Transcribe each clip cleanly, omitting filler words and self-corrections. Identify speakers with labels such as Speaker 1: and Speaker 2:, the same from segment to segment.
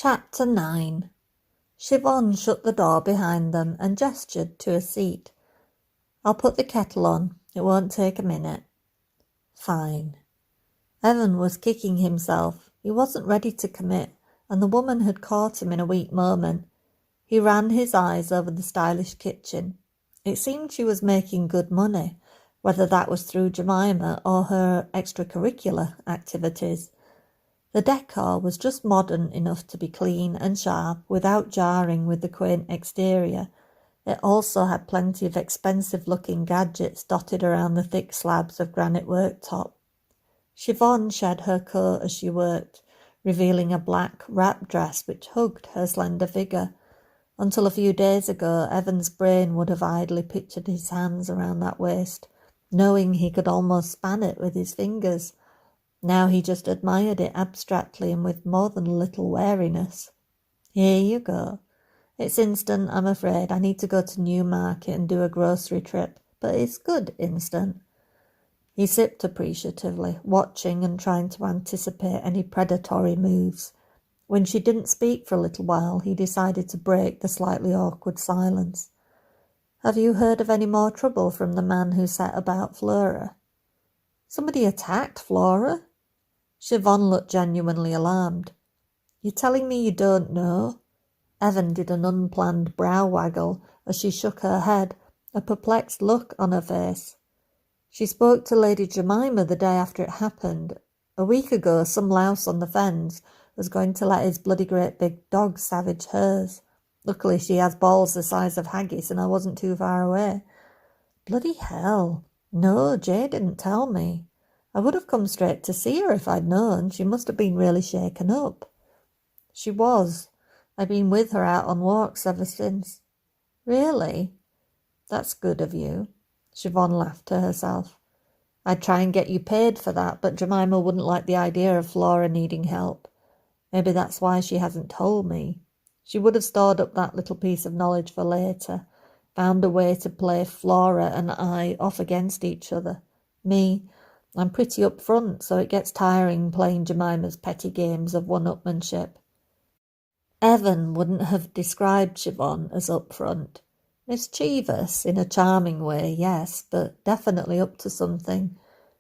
Speaker 1: Chapter 9. Siobhan shut the door behind them and gestured to a seat. "I'll put the kettle on. It won't take a minute." "Fine." Evan was kicking himself. He wasn't ready to commit, and the woman had caught him in a weak moment. He ran his eyes over the stylish kitchen. It seemed she was making good money, whether that was through Jemima or her extracurricular activities. The decor was just modern enough to be clean and sharp without jarring with the quaint exterior. It also had plenty of expensive-looking gadgets dotted around the thick slabs of granite worktop. Siobhan shed her coat as she worked, revealing a black wrap dress which hugged her slender figure. Until a few days ago, Evan's brain would have idly pictured his hands around that waist, knowing he could almost span it with his fingers. Now he just admired it abstractly and with more than a little wariness. "Here you go. It's instant, I'm afraid. I need to go to Newmarket and do a grocery trip, but it's good instant." He sipped appreciatively, watching and trying to anticipate any predatory moves. When she didn't speak for a little while, he decided to break the slightly awkward silence. "Have you heard of any more trouble from the man who set about Flora?" "Somebody attacked Flora?" Siobhan looked genuinely alarmed. "You're telling me you don't know?" Evan did an unplanned brow waggle as she shook her head, a perplexed look on her face. "She spoke to Lady Jemima the day after it happened. A week ago, some louse on the fens was going to let his bloody great big dog savage hers. Luckily she has balls the size of haggis and I wasn't too far away." "Bloody hell. No, Jay didn't tell me. I would have come straight to see her if I'd known. She must have been really shaken up." "She was. I've been with her out on walks ever since." "Really? That's good of you." Siobhan laughed to herself. "I'd try and get you paid for that, but Jemima wouldn't like the idea of Flora needing help. Maybe that's why she hasn't told me. She would have stored up that little piece of knowledge for later, found a way to play Flora and I off against each other. I'm pretty upfront, so it gets tiring playing Jemima's petty games of one-upmanship." Evan wouldn't have described Siobhan as upfront. Mischievous in a charming way, yes, but definitely up to something.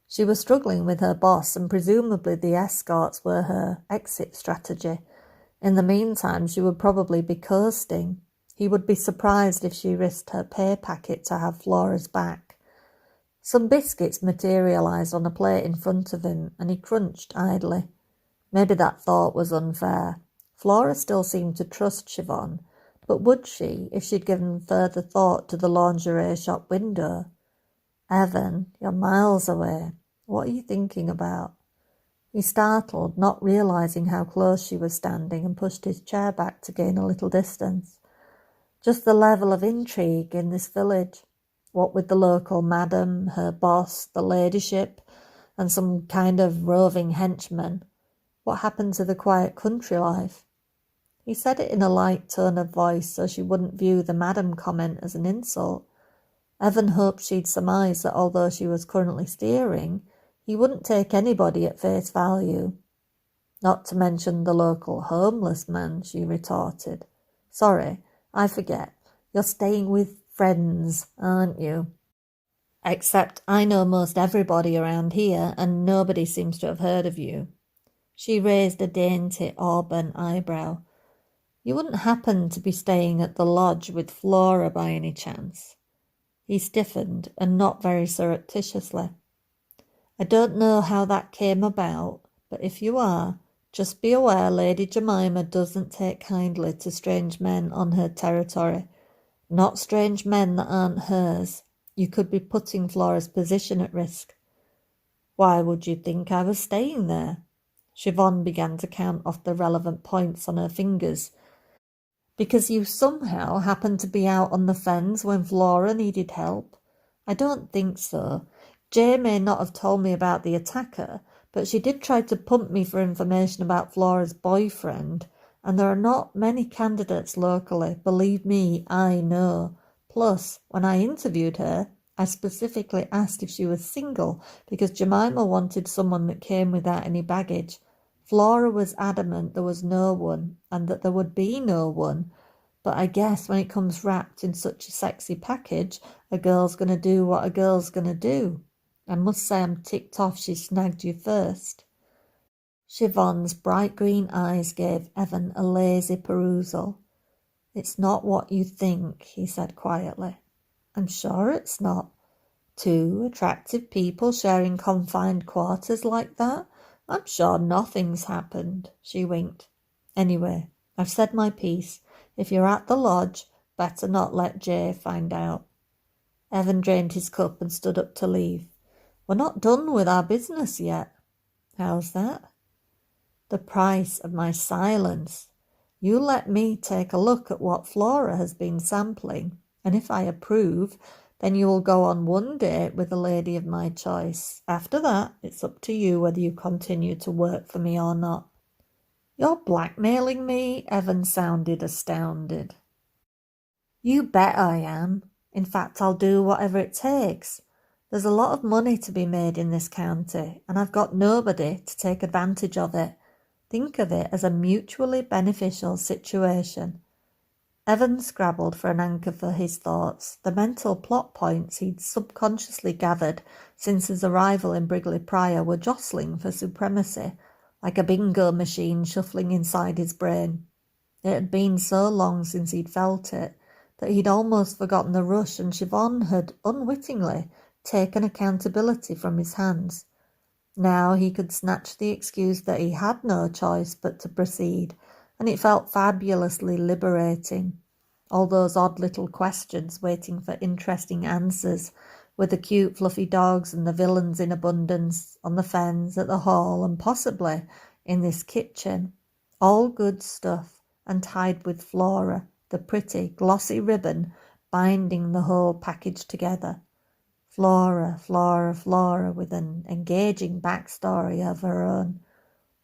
Speaker 1: She was struggling with her boss, and presumably the escorts were her exit strategy. In the meantime, she would probably be coasting. He would be surprised if she risked her pay packet to have Flora's back. Some biscuits materialised on a plate in front of him, and he crunched idly. Maybe that thought was unfair. Flora still seemed to trust Siobhan, but would she if she'd given further thought to the lingerie shop window? "Evan, you're miles away. What are you thinking about?" He startled, not realising how close she was standing, and pushed his chair back to gain a little distance. "Just the level of intrigue in this village. What with the local madam, her boss, the ladyship, and some kind of roving henchman. What happened to the quiet country life?" He said it in a light tone of voice so she wouldn't view the madam comment as an insult. Evan hoped she'd surmise that although she was currently steering, he wouldn't take anybody at face value. "Not to mention the local homeless man," she retorted. "Sorry, I forget. You're staying with friends, aren't you? Except I know most everybody around here, and nobody seems to have heard of you." She raised a dainty auburn eyebrow. "You wouldn't happen to be staying at the lodge with Flora by any chance?" He stiffened, and not very surreptitiously. "I don't know how that came about, but if you are, just be aware Lady Jemima doesn't take kindly to strange men on her territory. Not strange men that aren't hers. You could be putting Flora's position at risk." "Why would you think I was staying there?" Siobhan began to count off the relevant points on her fingers. "Because you somehow happened to be out on the fens when Flora needed help?" "I don't think so. Jay may not have told me about the attacker, but she did try to pump me for information about Flora's boyfriend, and there are not many candidates locally. Believe me, I know. Plus, when I interviewed her, I specifically asked if she was single because Jemima wanted someone that came without any baggage. Flora was adamant there was no one and that there would be no one, but I guess when it comes wrapped in such a sexy package, a girl's going to do what a girl's going to do. I must say I'm ticked off she snagged you first. Siobhan's bright green eyes gave Evan a lazy perusal. It's not what you think, he said quietly. I'm sure it's not. Two attractive people sharing confined quarters like that? I'm sure nothing's happened, she winked. Anyway, I've said my piece. If you're at the lodge, better not let Jay find out. Evan drained his cup and stood up to leave. We're not done with our business yet. How's that? The price of my silence. You let me take a look at what Flora has been sampling, and if I approve, then you will go on one date with a lady of my choice. After that, it's up to you whether you continue to work for me or not. You're blackmailing me? Evan sounded astounded. You bet I am. In fact, I'll do whatever it takes. There's a lot of money to be made in this county, and I've got nobody to take advantage of it. Think of it as a mutually beneficial situation. Evan scrabbled for an anchor for his thoughts, the mental plot points he'd subconsciously gathered since his arrival in Brigley Prior were jostling for supremacy, like a bingo machine shuffling inside his brain. It had been so long since he'd felt it that he'd almost forgotten the rush, and Siobhan had unwittingly taken accountability from his hands. Now he could snatch the excuse that he had no choice but to proceed, and it felt fabulously liberating. All those odd little questions waiting for interesting answers, with the cute fluffy dogs and the villains in abundance on the fens, at the hall, and possibly in this kitchen. All good stuff, and tied with Flora, the pretty, glossy ribbon binding the whole package together. Flora, Flora, Flora, with an engaging backstory of her own.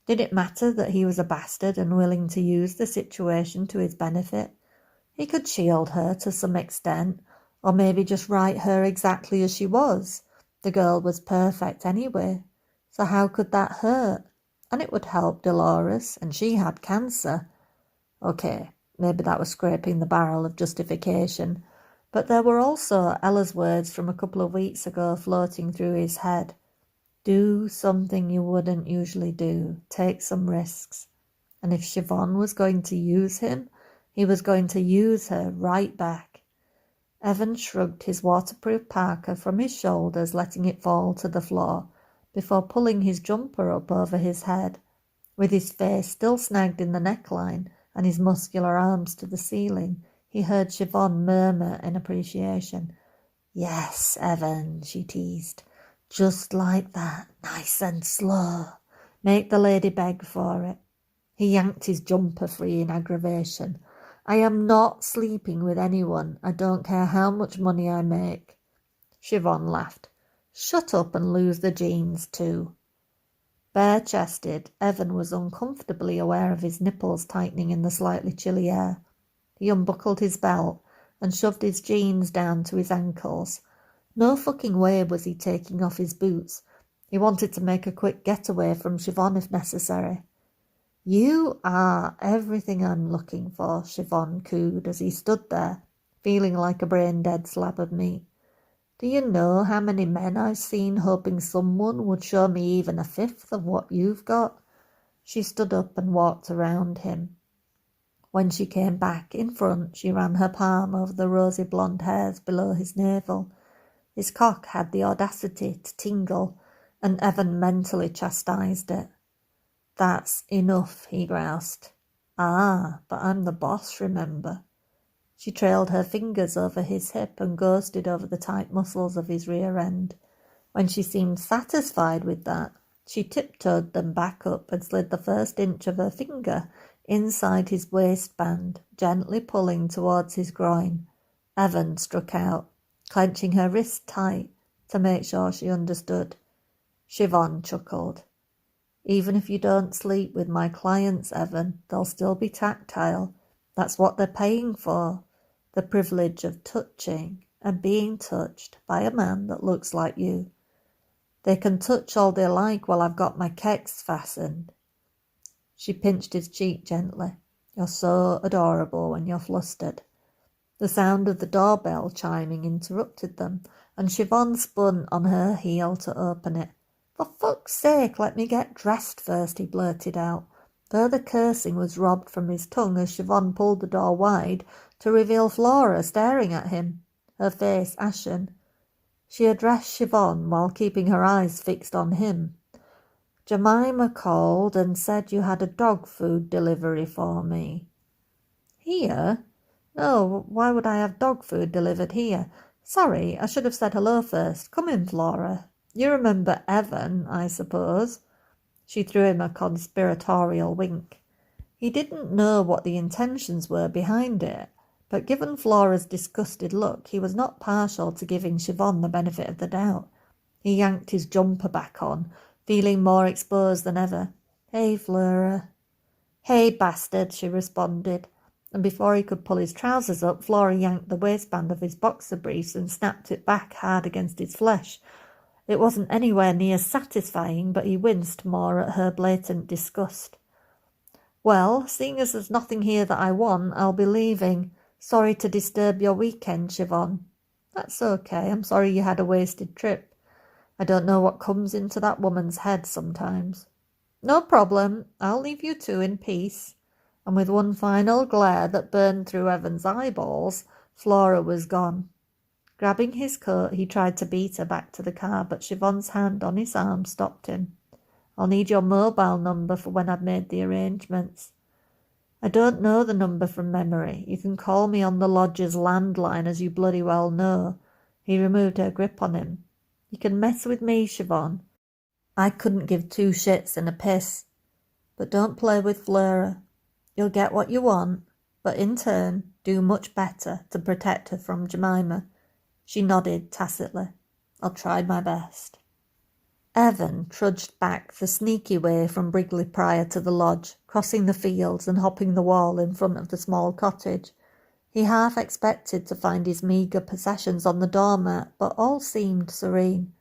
Speaker 1: Did it matter that he was a bastard and willing to use the situation to his benefit? He could shield her to some extent, or maybe just write her exactly as she was. The girl was perfect anyway, so how could that hurt? And it would help Dolores, and she had cancer. Okay, maybe that was scraping the barrel of justification, but there were also Ella's words from a couple of weeks ago floating through his head. Do something you wouldn't usually do. Take some risks. And if Siobhan was going to use him, he was going to use her right back. Evan shrugged his waterproof parka from his shoulders, letting it fall to the floor, before pulling his jumper up over his head. With his face still snagged in the neckline and his muscular arms to the ceiling, he heard Siobhan murmur in appreciation. Yes, Evan, she teased. Just like that, nice and slow. Make the lady beg for it. He yanked his jumper free in aggravation. I am not sleeping with anyone. I don't care how much money I make. Siobhan laughed. Shut up and lose the jeans too. Bare-chested, Evan was uncomfortably aware of his nipples tightening in the slightly chilly air. He unbuckled his belt and shoved his jeans down to his ankles. No fucking way was he taking off his boots. He wanted to make a quick getaway from Siobhan if necessary. You are everything I'm looking for, Siobhan cooed as he stood there, feeling like a brain-dead slab of meat. Do you know how many men I've seen hoping someone would show me even a fifth of what you've got? She stood up and walked around him. When she came back in front, she ran her palm over the rosy blonde hairs below his navel. His cock had the audacity to tingle, and Evan mentally chastised it. That's enough, he groused. Ah, but I'm the boss, remember? She trailed her fingers over his hip and ghosted over the tight muscles of his rear end. When she seemed satisfied with that, she tiptoed them back up and slid the first inch of her finger inside his waistband, gently pulling towards his groin. Evan struck out, clenching her wrist tight to make sure she understood. Siobhan chuckled. Even if you don't sleep with my clients, Evan, they'll still be tactile. That's what they're paying for. The privilege of touching and being touched by a man that looks like you. They can touch all they like while I've got my kecks fastened. She pinched his cheek gently. You're so adorable when you're flustered. The sound of the doorbell chiming interrupted them, and Siobhan spun on her heel to open it. For fuck's sake, let me get dressed first, he blurted out. Further cursing was robbed from his tongue as Siobhan pulled the door wide to reveal Flora staring at him, her face ashen. She addressed Siobhan while keeping her eyes fixed on him. Jemima called and said you had a dog food delivery for me. Here? No, why would I have dog food delivered here? Sorry, I should have said hello first. Come in, Flora. You remember Evan, I suppose? She threw him a conspiratorial wink. He didn't know what the intentions were behind it, but given Flora's disgusted look, he was not partial to giving Siobhan the benefit of the doubt. He yanked his jumper back on, feeling more exposed than ever. Hey, Flora. Hey, bastard, she responded, and before he could pull his trousers up, Flora yanked the waistband of his boxer briefs and snapped it back hard against his flesh. It wasn't anywhere near satisfying, but he winced more at her blatant disgust. Well, seeing as there's nothing here that I want, I'll be leaving. Sorry to disturb your weekend, Siobhan. That's okay. I'm sorry you had a wasted trip. I don't know what comes into that woman's head sometimes. No problem. I'll leave you two in peace. And with one final glare that burned through Evan's eyeballs, Flora was gone. Grabbing his coat, he tried to beat her back to the car, but Siobhan's hand on his arm stopped him. I'll need your mobile number for when I've made the arrangements. I don't know the number from memory. You can call me on the lodger's landline, as you bloody well know. He removed her grip on him. You can mess with me, Siobhan. I couldn't give two shits and a piss. But don't play with Flora. You'll get what you want, but in turn do much better to protect her from Jemima. She nodded tacitly. I'll try my best. Evan trudged back the sneaky way from Brigley Prior to the lodge, crossing the fields and hopping the wall in front of the small cottage. He half expected to find his meagre possessions on the doormat, but all seemed serene.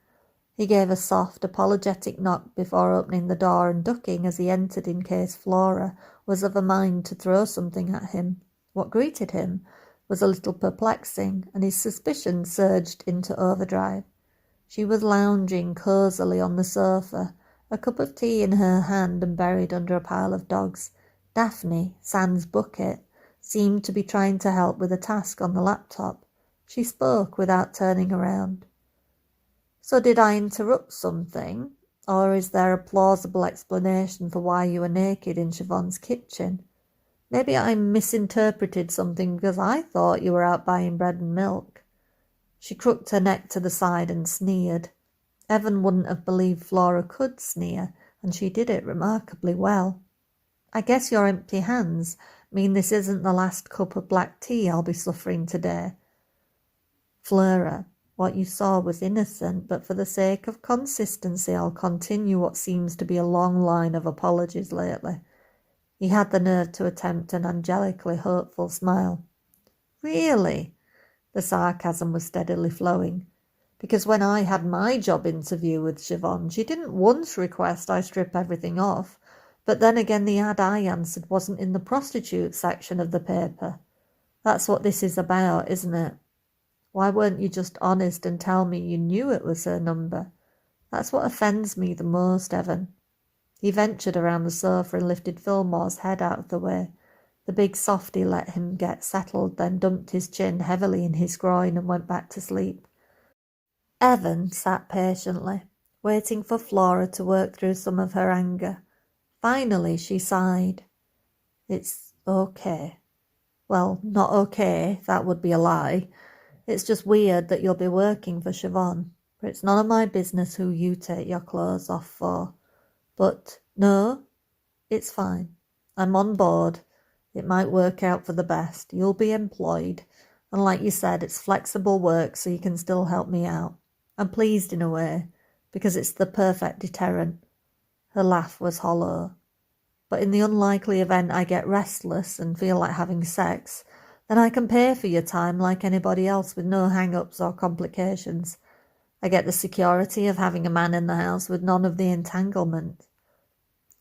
Speaker 1: He gave a soft, apologetic knock before opening the door and ducking as he entered in case Flora was of a mind to throw something at him. What greeted him was a little perplexing, and his suspicion surged into overdrive. She was lounging cosily on the sofa, a cup of tea in her hand and buried under a pile of dogs. Daphne, sans bucket, seemed to be trying to help with a task on the laptop. She spoke without turning around. So did I interrupt something, or is there a plausible explanation for why you were naked in Siobhan's kitchen? Maybe I misinterpreted something because I thought you were out buying bread and milk. She crooked her neck to the side and sneered. Evan wouldn't have believed Flora could sneer, and she did it remarkably well. I guess your empty hands mean this isn't the last cup of black tea I'll be suffering today. Flora, what you saw was innocent, but for the sake of consistency I'll continue what seems to be a long line of apologies lately. He had the nerve to attempt an angelically hopeful smile. Really? The sarcasm was steadily flowing. Because when I had my job interview with Siobhan, she didn't once request I strip everything off, but then again the ad I answered wasn't in the prostitute section of the paper. That's what this is about, isn't it? Why weren't you just honest and tell me you knew it was her number? That's what offends me the most, Evan. He ventured around the sofa and lifted Fillmore's head out of the way. The big softy let him get settled, then dumped his chin heavily in his groin and went back to sleep. Evan sat patiently, waiting for Flora to work through some of her anger. Finally, she sighed. It's okay. Well, not okay, that would be a lie. It's just weird that you'll be working for Siobhan, but it's none of my business who you take your clothes off for. But no, it's fine. I'm on board. It might work out for the best. You'll be employed. And like you said, it's flexible work so you can still help me out. I'm pleased in a way, because it's the perfect deterrent. Her laugh was hollow. But in the unlikely event I get restless and feel like having sex, then I can pay for your time like anybody else with no hang-ups or complications. I get the security of having a man in the house with none of the entanglement.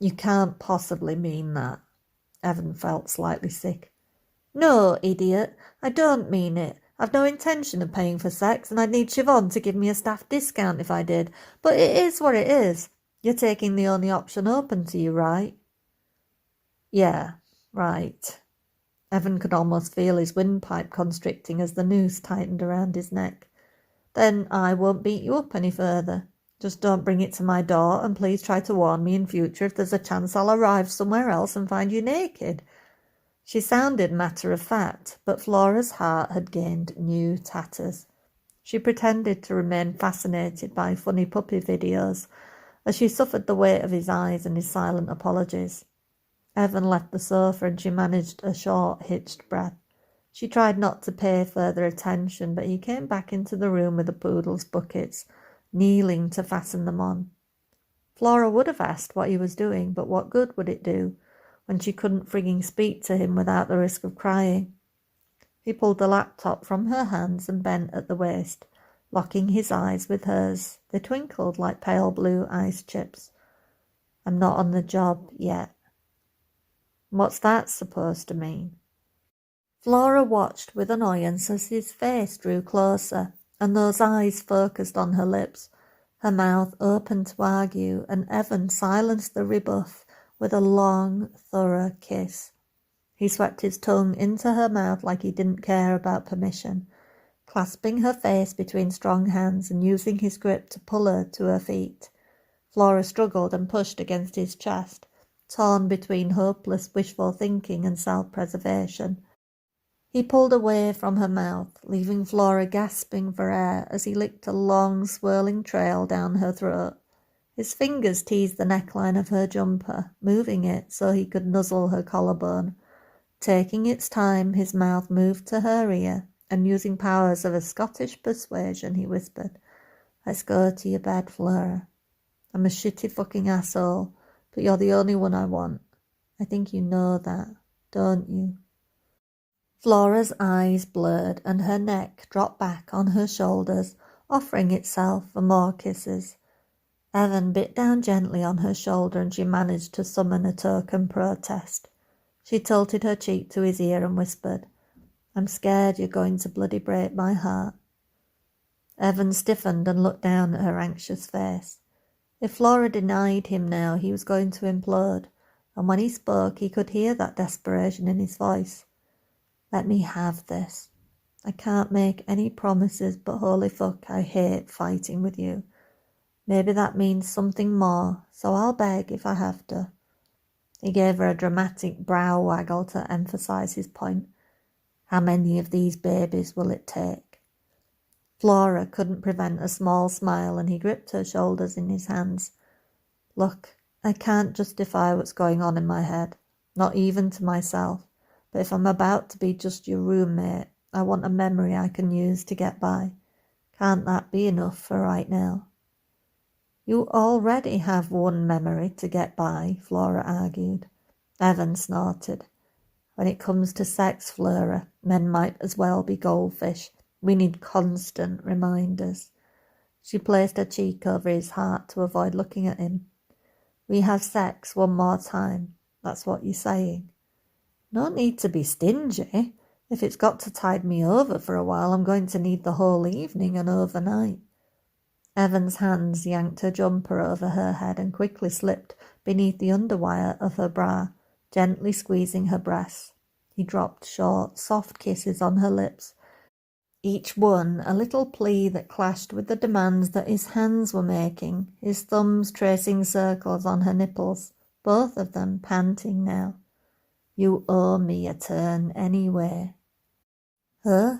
Speaker 1: You can't possibly mean that. Evan felt slightly sick. No, idiot, I don't mean it. I've no intention of paying for sex, and I'd need Siobhan to give me a staff discount if I did. But it is what it is. You're taking the only option open to you, right? Yeah, right. Evan could almost feel his windpipe constricting as the noose tightened around his neck. Then I won't beat you up any further. Just don't bring it to my door, and please try to warn me in future if there's a chance I'll arrive somewhere else and find you naked. She sounded matter-of-fact, but Flora's heart had gained new tatters. She pretended to remain fascinated by funny puppy videos as she suffered the weight of his eyes and his silent apologies. Evan left the sofa and she managed a short, hitched breath. She tried not to pay further attention, but he came back into the room with the poodle's buckets, kneeling to fasten them on. Flora would have asked what he was doing, but what good would it do when she couldn't frigging speak to him without the risk of crying? He pulled the laptop from her hands and bent at the waist, locking his eyes with hers. They twinkled like pale blue ice chips. I'm not on the job yet. What's that supposed to mean? Flora watched with annoyance as his face drew closer, and those eyes focused on her lips. Her mouth opened to argue, and Evan silenced the rebuff with a long, thorough kiss. He swept his tongue into her mouth like he didn't care about permission, clasping her face between strong hands and using his grip to pull her to her feet. Flora struggled and pushed against his chest, torn between hopeless wishful thinking and self-preservation. He pulled away from her mouth, leaving Flora gasping for air as he licked a long, swirling trail down her throat. His fingers teased the neckline of her jumper, moving it so he could nuzzle her collarbone. Taking its time, his mouth moved to her ear, and using powers of a Scottish persuasion, he whispered, Let's go to your bed, Flora. I'm a shitty fucking asshole, but you're the only one I want. I think you know that, don't you? Flora's eyes blurred and her neck dropped back on her shoulders, offering itself for more kisses. Evan bit down gently on her shoulder and she managed to summon a token protest. She tilted her cheek to his ear and whispered, I'm scared you're going to bloody break my heart. Evan stiffened and looked down at her anxious face. If Flora denied him now, he was going to implode, and when he spoke he could hear that desperation in his voice. Let me have this. I can't make any promises, but holy fuck, I hate fighting with you. Maybe that means something more, so I'll beg if I have to. He gave her a dramatic brow waggle to emphasize his point. How many of these babies will it take? Flora couldn't prevent a small smile and he gripped her shoulders in his hands. Look, I can't justify what's going on in my head, not even to myself. But if I'm about to be just your roommate, I want a memory I can use to get by. Can't that be enough for right now? You already have one memory to get by, Flora argued. Evan snorted. When it comes to sex, Flora, men might as well be goldfish. We need constant reminders. She placed her cheek over his heart to avoid looking at him. We have sex one more time. That's what you're saying. No need to be stingy. If it's got to tide me over for a while, I'm going to need the whole evening and overnight. Evan's hands yanked her jumper over her head and quickly slipped beneath the underwire of her bra, gently squeezing her breasts. He dropped short, soft kisses on her lips, each one a little plea that clashed with the demands that his hands were making, his thumbs tracing circles on her nipples, both of them panting now. You owe me a turn anyway. Huh?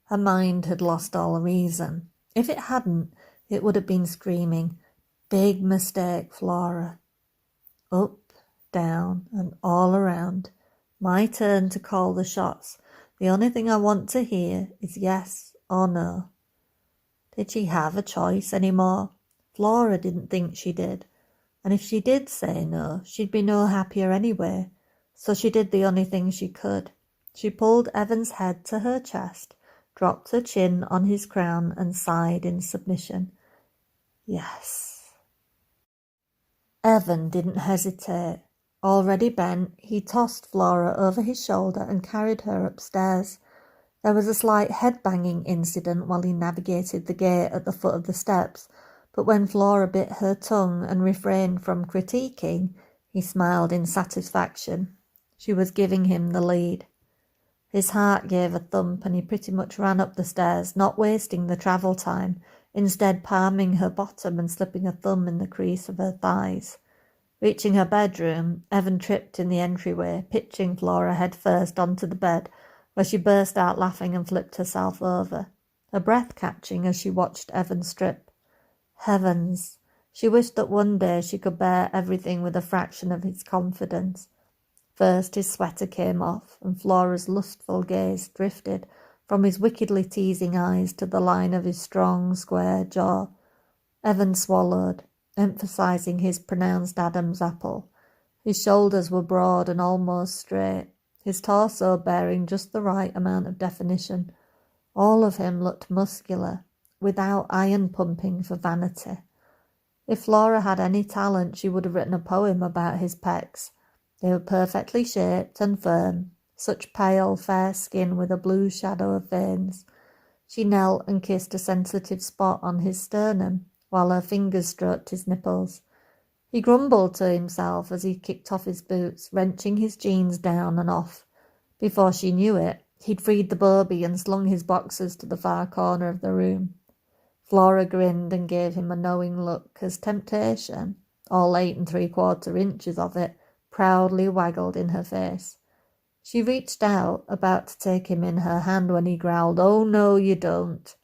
Speaker 1: Her mind had lost all reason. If it hadn't, it would have been screaming, Big mistake, Flora. Up, down, and all around. My turn to call the shots. The only thing I want to hear is yes or no. Did she have a choice anymore? Flora didn't think she did. And if she did say no, she'd be no happier anyway. So she did the only thing she could. She pulled Evan's head to her chest, dropped her chin on his crown and sighed in submission. Yes. Evan didn't hesitate. Already bent, he tossed Flora over his shoulder and carried her upstairs. There was a slight head-banging incident while he navigated the gate at the foot of the steps, but when Flora bit her tongue and refrained from critiquing, he smiled in satisfaction. She was giving him the lead. His heart gave a thump and he pretty much ran up the stairs, not wasting the travel time, instead palming her bottom and slipping a thumb in the crease of her thighs. Reaching her bedroom, Evan tripped in the entryway, pitching Flora headfirst onto the bed, where she burst out laughing and flipped herself over, her breath catching as she watched Evan strip. Heavens! She wished that one day she could bear everything with a fraction of his confidence. First his sweater came off, and Flora's lustful gaze drifted from his wickedly teasing eyes to the line of his strong, square jaw. Evan swallowed, emphasizing his pronounced Adam's apple. His shoulders were broad and almost straight, his torso bearing just the right amount of definition. All of him looked muscular, without iron pumping for vanity. If Flora had any talent, she would have written a poem about his pecs. They were perfectly shaped and firm, such pale, fair skin with a blue shadow of veins. She knelt and kissed a sensitive spot on his sternum, while her fingers stroked his nipples. He grumbled to himself as he kicked off his boots, wrenching his jeans down and off. Before she knew it, he'd freed the bobby and slung his boxers to the far corner of the room. Flora grinned and gave him a knowing look as temptation, all 8 3/4 inches of it, proudly waggled in her face. She reached out, about to take him in her hand when he growled, "Oh, no, you don't."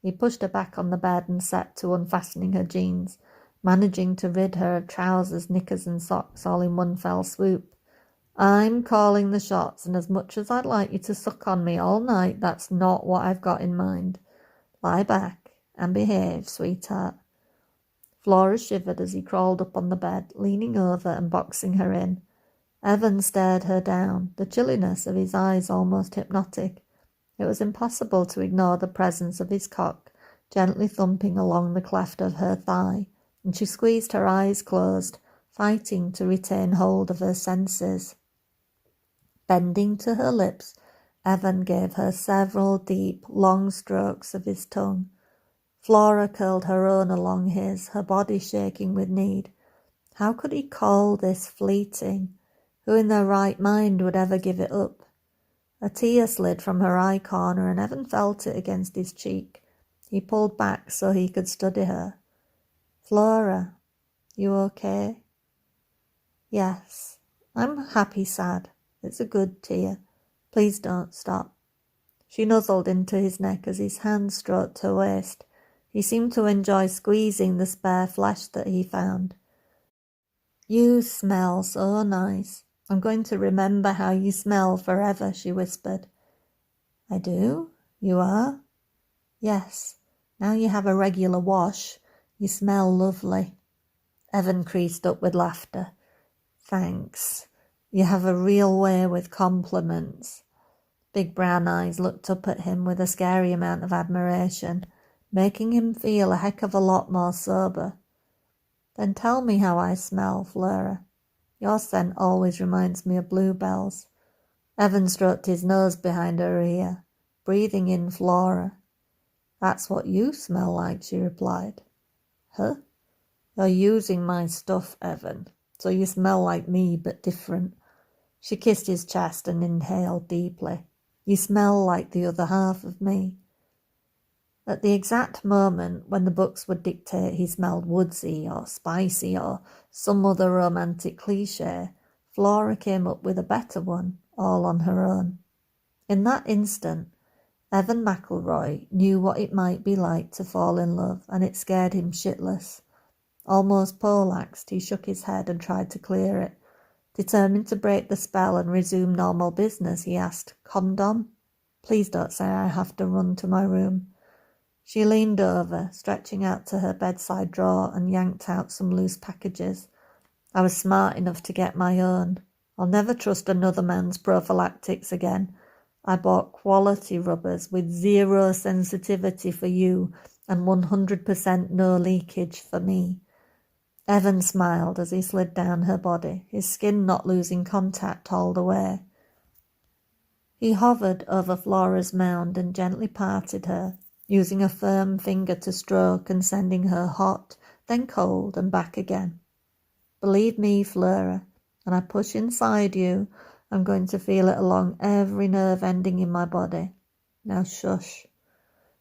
Speaker 1: He pushed her back on the bed and set to unfastening her jeans, managing to rid her of trousers, knickers and socks all in one fell swoop. "I'm calling the shots, and as much as I'd like you to suck on me all night, that's not what I've got in mind. Lie back and behave, sweetheart." Flora shivered as he crawled up on the bed, leaning over and boxing her in. Evan stared her down, the chilliness of his eyes almost hypnotic. It was impossible to ignore the presence of his cock gently thumping along the cleft of her thigh, and she squeezed her eyes closed, fighting to retain hold of her senses. Bending to her lips, Evan gave her several deep, long strokes of his tongue. Flora curled her own along his, her body shaking with need. How could he call this fleeting? Who in their right mind would ever give it up? A tear slid from her eye corner and Evan felt it against his cheek. He pulled back so he could study her. "Flora, you okay?" "Yes, I'm happy sad. It's a good tear. Please don't stop." She nuzzled into his neck as his hand stroked her waist. He seemed to enjoy squeezing the spare flesh that he found. "You smell so nice. I'm going to remember how you smell forever," she whispered. "I do? You are?" "Yes. Now you have a regular wash. You smell lovely." Evan creased up with laughter. "Thanks. You have a real way with compliments." Big brown eyes looked up at him with a scary amount of admiration, making him feel a heck of a lot more sober. "Then tell me how I smell, Flora. Your scent always reminds me of bluebells." Evan stroked his nose behind her ear, breathing in Flora. "That's what you smell like," she replied. "Huh? You're using my stuff, Evan, so you smell like me but different." She kissed his chest and inhaled deeply. "You smell like the other half of me." At the exact moment when the books would dictate he smelled woodsy or spicy or some other romantic cliché, Flora came up with a better one, all on her own. In that instant, Evan McElroy knew what it might be like to fall in love, and it scared him shitless. Almost poleaxed, he shook his head and tried to clear it. Determined to break the spell and resume normal business, he asked, "Condom? Please don't say I have to run to my room." She leaned over, stretching out to her bedside drawer and yanked out some loose packages. "I was smart enough to get my own. I'll never trust another man's prophylactics again. I bought quality rubbers with 0 sensitivity for you and 100% no leakage for me." Evan smiled as he slid down her body, his skin not losing contact all the way. He hovered over Flora's mound and gently parted her, using a firm finger to stroke and sending her hot, then cold and back again. Believe me, Flora, when I push inside you, I'm going to feel it along every nerve ending in my body. Now shush.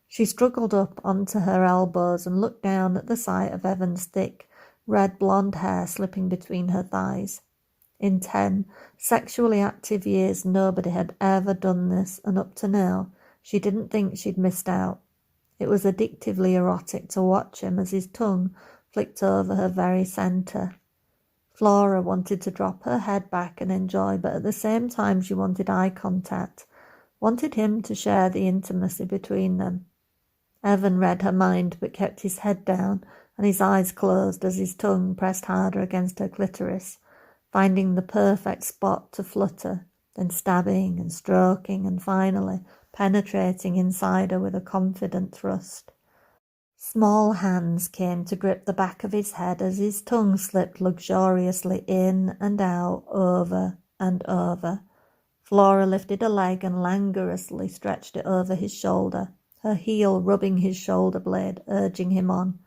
Speaker 1: She struggled up onto her elbows and looked down at the sight of Evan's thick, red blonde hair slipping between her thighs. In 10 sexually active years, nobody had ever done this, and up to now, she didn't think she'd missed out. It was addictively erotic to watch him as his tongue flicked over her very centre. Flora wanted to drop her head back and enjoy, but at the same time she wanted eye contact, wanted him to share the intimacy between them. Evan read her mind but kept his head down and his eyes closed as his tongue pressed harder against her clitoris, finding the perfect spot to flutter, then stabbing and stroking and finally penetrating inside her with a confident thrust. Small hands came to grip the back of his head as his tongue slipped luxuriously in and out, over and over. Flora lifted a leg and languorously stretched it over his shoulder, her heel rubbing his shoulder blade, urging him on.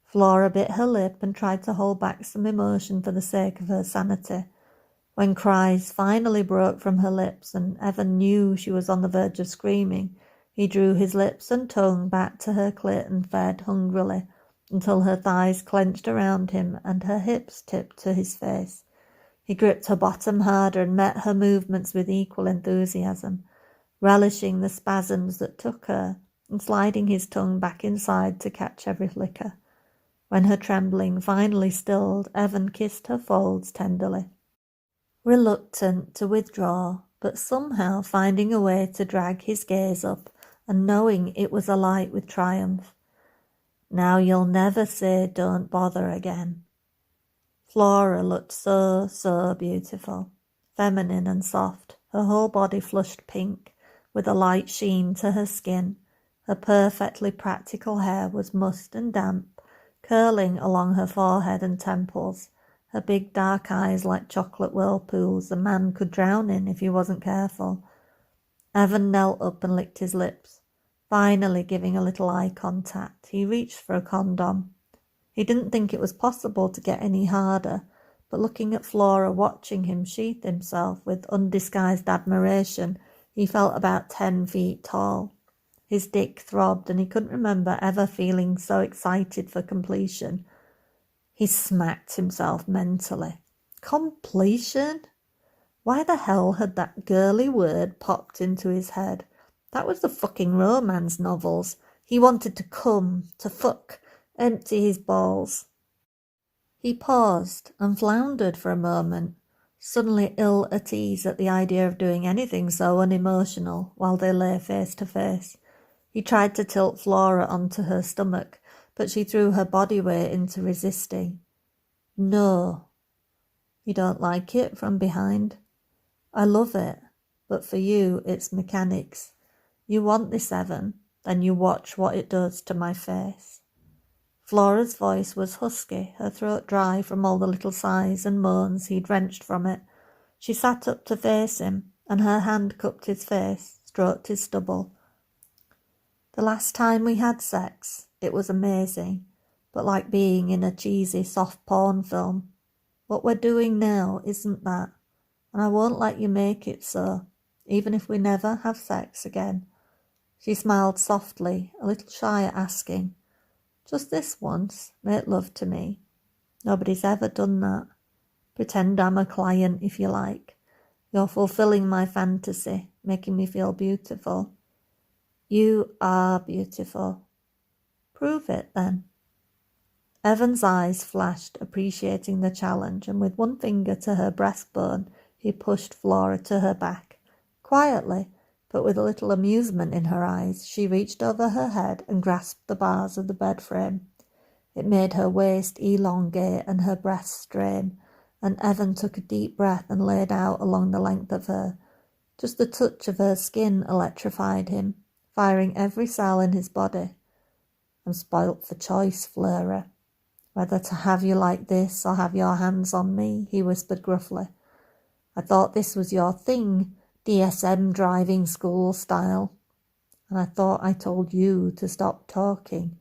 Speaker 1: Flora bit her lip and tried to hold back some emotion for the sake of her sanity. When cries finally broke from her lips and Evan knew she was on the verge of screaming, he drew his lips and tongue back to her clit and fed hungrily until her thighs clenched around him and her hips tipped to his face. He gripped her bottom harder and met her movements with equal enthusiasm, relishing the spasms that took her and sliding his tongue back inside to catch every flicker. When her trembling finally stilled, Evan kissed her folds tenderly, reluctant to withdraw, but somehow finding a way to drag his gaze up and knowing it was alight with triumph. Now you'll never say don't bother again. Flora looked so beautiful, feminine and soft, her whole body flushed pink, with a light sheen to her skin. Her perfectly practical hair was mussed and damp, curling along her forehead and temples, her big dark eyes like chocolate whirlpools a man could drown in if he wasn't careful. Evan knelt up and licked his lips, finally giving a little eye contact. He reached for a condom. He didn't think it was possible to get any harder, but looking at Flora watching him sheath himself with undisguised admiration, he felt about 10 feet tall. His dick throbbed and he couldn't remember ever feeling so excited for completion. He smacked himself mentally. Completion? Why the hell had that girly word popped into his head? That was the fucking romance novels. He wanted to come, to fuck, empty his balls. He paused and floundered for a moment, suddenly ill at ease at the idea of doing anything so unemotional while they lay face to face. He tried to tilt Flora onto her stomach, but she threw her body weight into resisting. No. You don't like it from behind? I love it, but for you it's mechanics. You want this, Evan, then you watch what it does to my face. Flora's voice was husky, her throat dry from all the little sighs and moans he'd wrenched from it. She sat up to face him, and her hand cupped his face, stroked his stubble. The last time we had sex, it was amazing, but like being in a cheesy soft porn film. What we're doing now isn't that, and I won't let you make it so, even if we never have sex again. She smiled softly, a little shy at asking. Just this once, make love to me. Nobody's ever done that. Pretend I'm a client if you like. You're fulfilling my fantasy, making me feel beautiful. You are beautiful. Prove it then. Evan's eyes flashed, appreciating the challenge, and with one finger to her breastbone, he pushed Flora to her back. Quietly, but with a little amusement in her eyes, she reached over her head and grasped the bars of the bed frame. It made her waist elongate and her breasts strain, and Evan took a deep breath and laid out along the length of her. Just the touch of her skin electrified him, firing every cell in his body. I'm spoilt for choice, Flora. Whether to have you like this or have your hands on me, he whispered gruffly. I thought this was your thing, DSM driving school style. And I thought I told you to stop talking.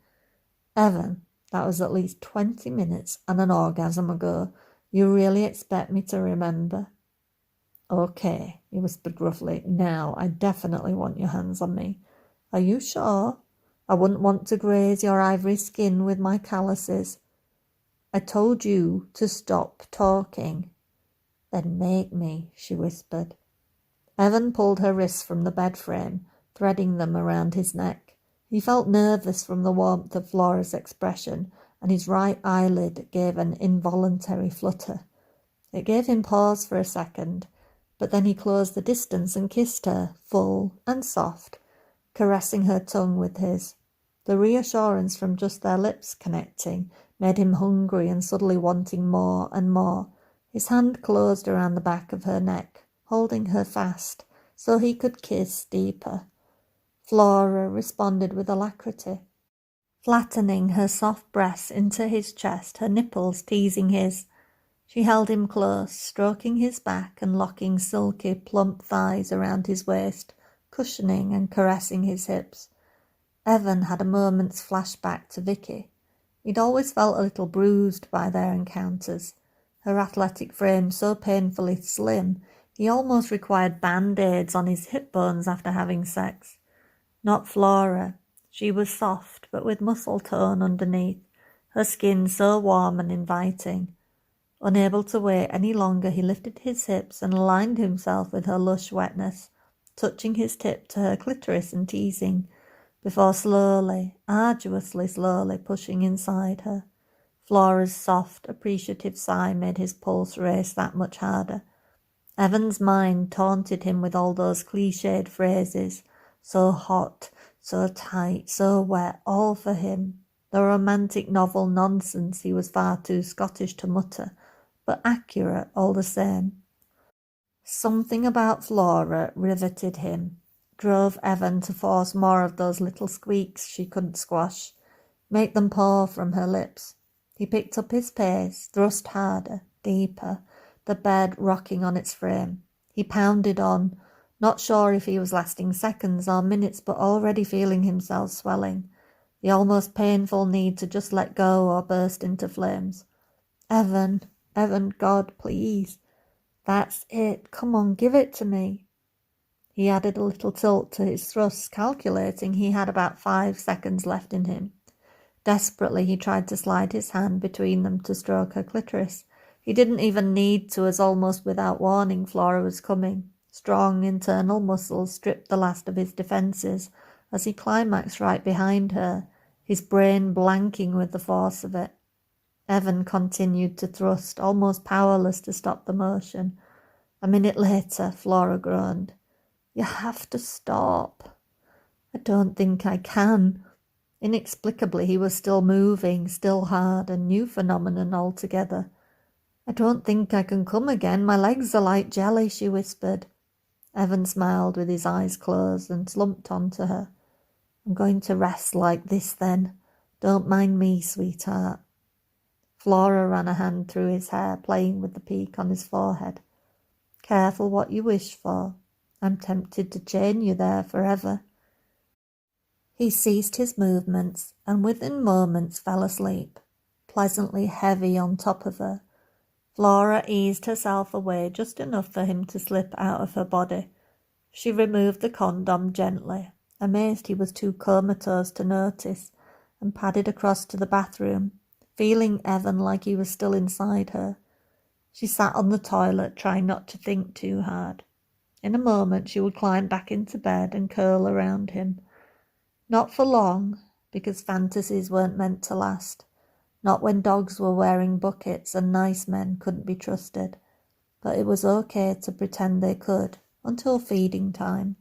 Speaker 1: Evan, that was at least 20 minutes and an orgasm ago. You really expect me to remember? Okay, he whispered gruffly. Now, I definitely want your hands on me. Are you sure? I wouldn't want to graze your ivory skin with my calluses. I told you to stop talking. Then make me, she whispered. Evan pulled her wrists from the bed frame, threading them around his neck. He felt nervous from the warmth of Flora's expression, and his right eyelid gave an involuntary flutter. It gave him pause for a second, but then he closed the distance and kissed her, full and soft, caressing her tongue with his. The reassurance from just their lips connecting made him hungry and suddenly wanting more and more. His hand closed around the back of her neck, holding her fast, so he could kiss deeper. Flora responded with alacrity, flattening her soft breasts into his chest, her nipples teasing his. She held him close, stroking his back and locking silky, plump thighs around his waist, cushioning and caressing his hips. Evan had a moment's flashback to Vicky. He'd always felt a little bruised by their encounters. Her athletic frame so painfully slim, he almost required band-aids on his hip bones after having sex. Not Flora. She was soft, but with muscle tone underneath, her skin so warm and inviting. Unable to wait any longer, he lifted his hips and aligned himself with her lush wetness, touching his tip to her clitoris and teasing, before slowly, arduously slowly pushing inside her. Flora's soft, appreciative sigh made his pulse race that much harder. Evan's mind taunted him with all those cliched phrases, so hot, so tight, so wet, all for him. The romantic novel nonsense he was far too Scottish to mutter, but accurate all the same. Something about Flora riveted him, drove Evan to force more of those little squeaks she couldn't squash, make them pour from her lips. He picked up his pace, thrust harder, deeper, the bed rocking on its frame. He pounded on, not sure if he was lasting seconds or minutes, but already feeling himself swelling, the almost painful need to just let go or burst into flames. Evan, God, please. That's it. Come on, give it to me. He added a little tilt to his thrusts, calculating he had about 5 seconds left in him. Desperately, he tried to slide his hand between them to stroke her clitoris. He didn't even need to, as almost without warning Flora was coming. Strong internal muscles stripped the last of his defences as he climaxed right behind her, his brain blanking with the force of it. Evan continued to thrust, almost powerless to stop the motion. A minute later, Flora groaned. You have to stop. I don't think I can. Inexplicably, he was still moving, still hard, a new phenomenon altogether. I don't think I can come again. My legs are like jelly, she whispered. Evan smiled with his eyes closed and slumped onto her. I'm going to rest like this then. Don't mind me, sweetheart. Flora ran a hand through his hair, playing with the peak on his forehead. Careful what you wish for. I'm tempted to chain you there forever. He ceased his movements and within moments fell asleep, pleasantly heavy on top of her. Flora eased herself away just enough for him to slip out of her body. She removed the condom gently, amazed he was too comatose to notice, and padded across to the bathroom, feeling Evan like he was still inside her. She sat on the toilet, trying not to think too hard. In a moment she would climb back into bed and curl around him. Not for long, because fantasies weren't meant to last. Not when dogs were wearing buckets and nice men couldn't be trusted. But it was okay to pretend they could, until feeding time.